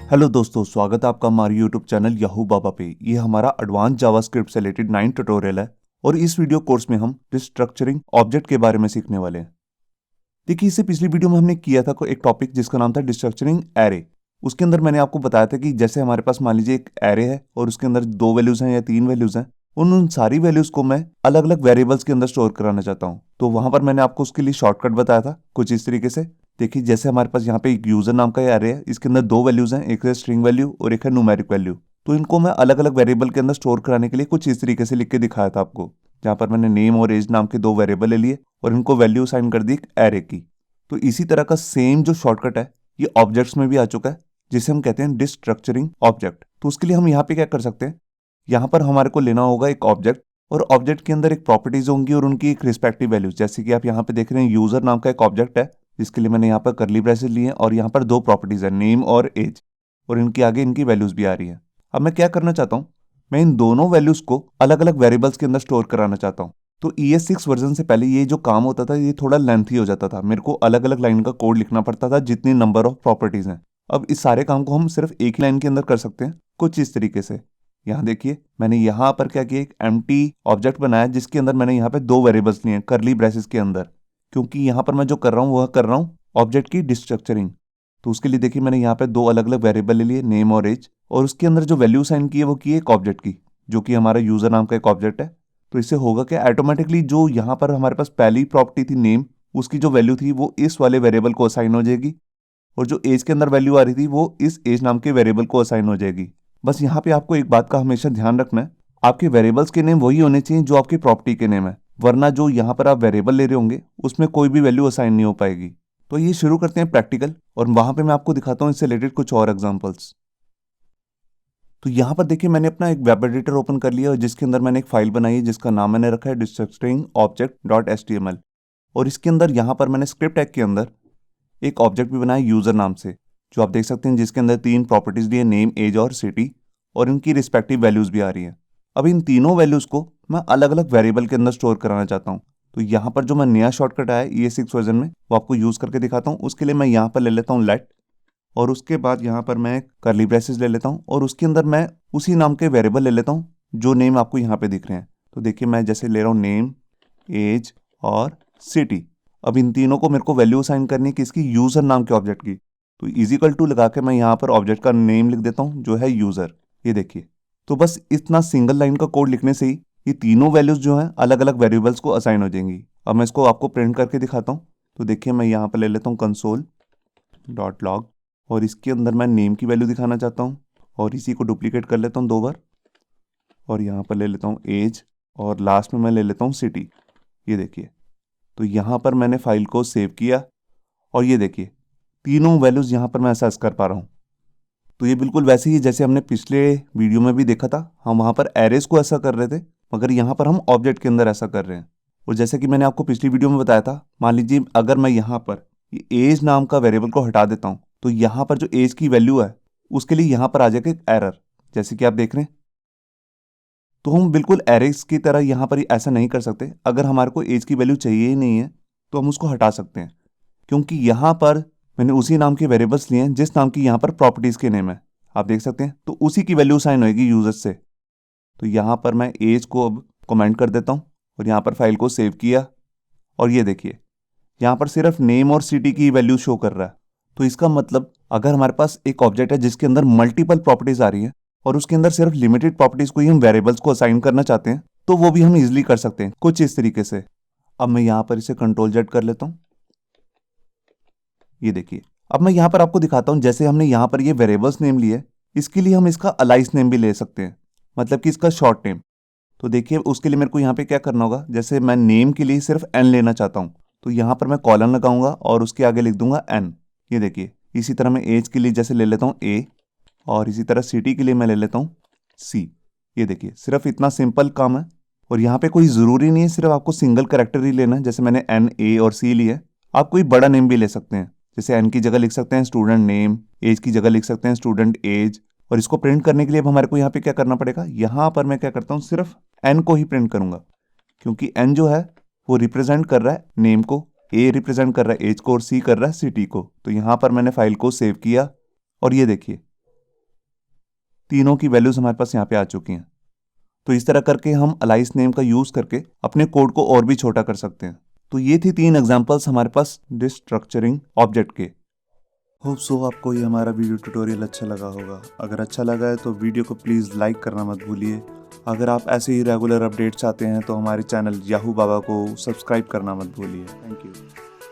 Hello दोस्तों, स्वागत है आपका हमारे यूट्यूब चैनल याहू बाबा पे। ये हमारा एडवांस जावास्क्रिप्ट से रिलेटेड 9 ट्यूटोरियल है और इस वीडियो कोर्स में हम डिस्ट्रक्चरिंग ऑब्जेक्ट के बारे में सीखने वाले हैं। देखिए, इससे पिछली वीडियो में हमने किया था एक टॉपिक जिसका नाम था डिस्ट्रक्चरिंग एरे। उसके अंदर मैंने आपको बताया था कि जैसे हमारे पास मान लीजिए एक एरे है और उसके अंदर 2 वैल्यूज हैं या 3 वैल्यूज हैं, उन सारी वैल्यूज को मैं अलग अलग वेरिएबल्स के अंदर स्टोर कराना चाहता हूँ। तो वहां पर मैंने आपको उसके लिए शॉर्टकट बताया था कुछ इस तरीके से। देखिए, जैसे हमारे पास यहाँ पे एक यूजर नाम का एरे है, इसके अंदर 2 वैल्यूज हैं, एक है स्ट्रिंग वैल्यू और एक है न्यूमेरिक वैल्यू। तो इनको मैं अलग अलग वेरिएबल के अंदर स्टोर कराने के लिए कुछ इस तरीके से लिख के दिखाया था आपको, जहाँ पर मैंने नेम और एज नाम के 2 वेरिएबल ले लिए और इनको वैल्यू असाइन कर दी एक एरे की। तो इसी तरह का सेम जो शॉर्टकट है ये ऑब्जेक्ट्स में भी आ चुका है, जिसे हम कहते हैं डिस्ट्रक्चरिंग ऑब्जेक्ट। तो उसके लिए हम यहाँ पे क्या कर सकते हैं, यहाँ पर हमारे को लेना होगा एक ऑब्जेक्ट और ऑब्जेक्ट के अंदर एक प्रॉपर्टीज होंगी और उनकी एक रिस्पेक्टिव वैल्यूज। जैसे कि आप यहाँ पे देख रहे हैं यूजर नाम का एक ऑब्जेक्ट है, जिसके लिए मैंने यहाँ पर करली ब्रेसेस लिए हैं और यहाँ पर 2 प्रॉपर्टीज है, नेम और एज, और इनकी आगे इनकी वैल्यूज भी आ रही है। अब मैं क्या करना चाहता हूँ, मैं इन दोनों वैल्यूज को अलग अलग वेरिएबल्स के अंदर स्टोर कराना चाहता हूँ। तो ES6 वर्जन से पहले ये जो काम होता था ये थोड़ा लेंथी हो जाता था, मेरे को अलग अलग लाइन का कोड लिखना पड़ता था जितनी नंबर ऑफ प्रॉपर्टीज हैं। अब इस सारे काम को हम सिर्फ एक ही लाइन के अंदर कर सकते हैं कुछ इस तरीके से। यहाँ देखिए, मैंने यहाँ पर क्या किया, एक एम्प्टी ऑब्जेक्ट बनाया जिसके अंदर मैंने यहाँ पे 2 वेरिएबल्स लिए हैं करली ब्रेसेस के अंदर, क्योंकि यहाँ पर मैं जो कर रहा हूँ वह कर रहा हूँ ऑब्जेक्ट की डिस्ट्रक्चरिंग। तो उसके लिए देखिए मैंने यहाँ पे 2 अलग अलग वेरिएबल ले लिए, नेम और एज, और उसके अंदर जो वैल्यू साइन की है वो की है एक ऑब्जेक्ट की, जो कि हमारा यूजर नाम का एक ऑब्जेक्ट है। तो इससे होगा क्या, ऑटोमेटिकली जो यहाँ पर हमारे पास पहली प्रॉपर्टी थी नेम, उसकी जो वैल्यू थी वो इस वाले वेरिएबल को असाइन हो जाएगी, और जो एज के अंदर वैल्यू आ रही थी वो इस एज नाम के वेरिएबल को असाइन हो जाएगी। बस यहाँ पे आपको एक बात का हमेशा ध्यान रखना है, आपके वेरिएबल्स के नेम वही होने चाहिए जो आपकी प्रॉपर्टी के नेम है, वरना जो यहाँ पर आप वेरिएबल ले रहे होंगे उसमें कोई भी वैल्यू असाइन नहीं हो पाएगी। तो ये शुरू करते हैं प्रैक्टिकल, और वहां पे मैं आपको दिखाता हूँ इससे रिलेटेड कुछ और एग्जांपल्स। तो यहाँ पर देखिए मैंने अपना एक वेब एडिटर ओपन कर लिया और जिसके अंदर मैंने एक फाइल बनाई है जिसका नाम मैंने रखा है डिस्ट्रक्चरिंग ऑब्जेक्ट.html, और इसके अंदर यहाँ पर मैंने स्क्रिप्ट टैग के अंदर एक ऑब्जेक्ट भी बनाया यूजर नाम से, जो आप देख सकते हैं जिसके अंदर 3 प्रॉपर्टीज दी है, नेम, एज और सिटी, और इनकी रिस्पेक्टिव वैल्यूज भी आ रही हैं। अब इन तीनों वैल्यूज को मैं अलग अलग वेरिएबल के अंदर स्टोर कराना चाहता हूँ। तो यहाँ पर जो मैं नया शॉर्टकट आया ES6 वर्जन में वो आपको यूज करके दिखाता हूँ। उसके लिए मैं यहाँ पर ले लेता हूँ लेट, और उसके बाद यहाँ पर मैं करली ब्रेसेस ले लेता हूँ और उसके अंदर मैं उसी नाम के वेरिएबल ले लेता हूँ जो नेम आपको यहाँ पे दिख रहे हैं। तो देखिए मैं जैसे ले रहा हूँ नेम, एज और सिटी। अब इन तीनों को मेरे को वैल्यू असाइन करनी है किसकी, यूजर नाम के ऑब्जेक्ट की। तो इजिकल टू लगा के मैं यहाँ पर ऑब्जेक्ट का नेम लिख देता हूँ जो है यूजर। ये देखिए, तो बस इतना सिंगल लाइन का कोड लिखने से ही ये तीनों वैल्यूज जो हैं अलग अलग वेरिएबल्स को असाइन हो जाएंगी। अब मैं इसको आपको प्रिंट करके दिखाता हूँ। तो देखिए मैं यहाँ पर ले लेता हूँ console.log, और इसके अंदर मैं नेम की वैल्यू दिखाना चाहता हूँ और इसी को डुप्लीकेट कर लेता हूँ 2 बार, और यहाँ पर ले लेता हूँ एज, और लास्ट में मैं ले लेता हूँ सिटी। ये देखिए, तो यहाँ पर मैंने फाइल को सेव किया और ये देखिए तीनों वैल्यूज यहाँ पर मैं असेस कर पा रहा हूँ। तो ये बिल्कुल वैसे ही जैसे हमने पिछले वीडियो में भी देखा था, हम वहाँ पर एरेज को ऐसा कर रहे थे, मगर यहाँ पर हम ऑब्जेक्ट के अंदर ऐसा कर रहे हैं। और जैसे कि मैंने आपको पिछली वीडियो में बताया था, मान लीजिए अगर मैं यहाँ पर ये एज नाम का वेरिएबल को हटा देता हूँ तो यहाँ पर जो एज की वैल्यू है उसके लिए यहाँ पर आ जाएगा एक एरर, जैसे कि आप देख रहे हैं। तो हम बिल्कुल एरेज की तरह यहाँ पर ऐसा नहीं कर सकते। अगर हमारे को एज की वैल्यू चाहिए ही नहीं है तो हम उसको हटा सकते हैं, क्योंकि यहाँ पर मैंने उसी नाम के वेरिएबल्स लिए हैं जिस नाम की यहाँ पर प्रॉपर्टीज के नेम है, आप देख सकते हैं। तो उसी की वैल्यू साइन होगी यूजर से। तो यहाँ पर मैं एज को अब कमेंट कर देता हूँ और यहाँ पर फाइल को सेव किया, और ये देखिए यहाँ पर सिर्फ नेम और सिटी की वैल्यू शो कर रहा है। तो इसका मतलब अगर हमारे पास एक ऑब्जेक्ट है जिसके अंदर मल्टीपल प्रॉपर्टीज आ रही है और उसके अंदर सिर्फ लिमिटेड प्रॉपर्टीज को ही हम वेरिएबल्स को असाइन करना चाहते हैं, तो वो भी हम इजिली कर सकते हैं कुछ इस तरीके से। अब मैं यहाँ पर इसे Ctrl+Z कर लेता हूँ। ये देखिए, अब मैं यहाँ पर आपको दिखाता हूँ, जैसे हमने यहाँ पर ये वेरिएबल्स नेम लिए, इसके लिए हम इसका अलाइस नेम भी ले सकते हैं, मतलब कि इसका शॉर्ट नेम। तो देखिए उसके लिए मेरे को यहाँ पे क्या करना होगा, जैसे मैं नेम के लिए सिर्फ n लेना चाहता हूँ तो यहाँ पर मैं कॉलन लगाऊंगा और उसके आगे लिख दूंगा n। ये देखिए, इसी तरह मैं एज के लिए जैसे ले लेता हूँ a, और इसी तरह सिटी के लिए मैं ले लेता हूँ c। ये देखिए सिर्फ इतना सिंपल काम है, और यहाँ पे कोई ज़रूरी नहीं है सिर्फ आपको सिंगल करेक्टर ही लेना है। जैसे मैंने n, a और c लिया, आप कोई बड़ा नेम भी ले सकते हैं। जैसे n की जगह लिख सकते हैं स्टूडेंट नेम, एज की जगह लिख सकते हैं स्टूडेंट एज। और इसको प्रिंट करने के लिए अब हमारे को यहाँ पे क्या करना पड़ेगा, यहाँ पर मैं क्या करता हूँ सिर्फ n को ही प्रिंट करूंगा, क्योंकि n जो है वो रिप्रेजेंट कर रहा है नेम को, a रिप्रेजेंट कर रहा है एज को और c कर रहा है सिटी को। तो यहाँ पर मैंने फाइल को सेव किया और ये देखिए तीनों की वैल्यूज हमारे पास यहाँ पे आ चुकी हैं। तो इस तरह करके हम अलाइस नेम का यूज करके अपने कोड को और भी छोटा कर सकते हैं। तो ये थी 3 एग्जांपल्स हमारे पास डिस्ट्रक्चरिंग ऑब्जेक्ट के। होप सो आपको ये हमारा वीडियो ट्यूटोरियल अच्छा लगा होगा। अगर अच्छा लगा है तो वीडियो को प्लीज़ लाइक करना मत भूलिए। अगर आप ऐसे ही रेगुलर अपडेट चाहते हैं तो हमारे चैनल याहू बाबा को सब्सक्राइब करना मत भूलिए। Thank you.